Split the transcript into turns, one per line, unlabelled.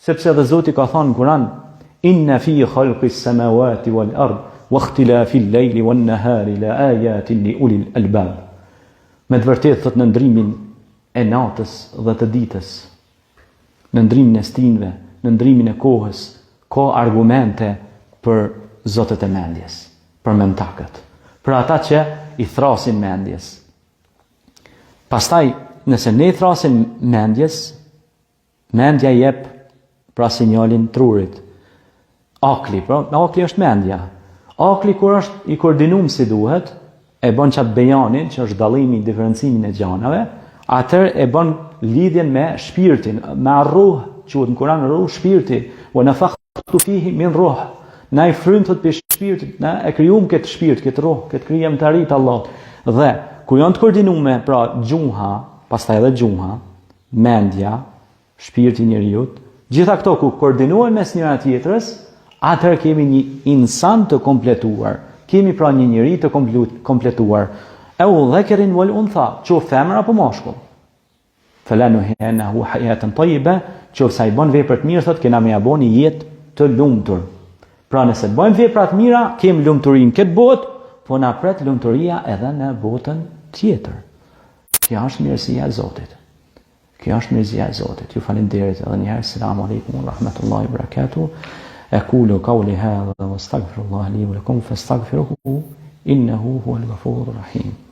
Sepse edhe Zoti ka thënë në Kur'an, inna fi khalqis samawati wal ard wa ikhtilafil layli wan nahari la ayatin li ulil albab. Me të vërtetë thot në ndrimin e natës dhe të ditës, në ndrimin e stinëve, në ndrimin e kohës, ka argumente për zotët e mendjes, për mentakët, për ata që i thrasin mendjes. Pastaj, nëse ne i thrasim mendjes, mendja jep pra sinjalin trurit. Akli, akli është mendja. Akli kur është i koordinuar si duhet, e bën çat bejanin, që është dallimi, diferencimin e gjanave, atër e bën lidhjen me shpirtin, me ruh, quhet në Kur'an ruh, shpirti, wa nafakhtu fihi min ruh. Na i frym thot për shpirtit, na e krijuam këtë shpirt, këtë ruh, këtë krijem të arrit Allah. Dhe ku janë të koordinuar, pra gjuha, pastaj edhe gjuha, mendja, shpirti i njeriu, gjitha këto ku koordinohen mes njëra tjetrës, atëherë kemi një insan të kompletuar. Kemi pra një njeri të kompletuar. E u dhekarin wal untha, qoftë femër apo mashkull. Falanuhinahu hayatan tayyiba, qoftë sa i bën vepra të mira, thotë kena më ia bëni jetë të lumtur. Pra nëse bëjmë vepra të mira, kemi lumturinë këtë botë, po na pret lumturia edhe në botën tjetër. Kjo është mirësia e Zotit. Kjo është mirësia e Zotit. Ju falenderit edhe një herë. Selamun alejkum wa rahmatullahi wa barakatuh. أقول قولي هذا واستغفر الله لي ولكم فاستغفروه إنه هو الغفور الرحيم.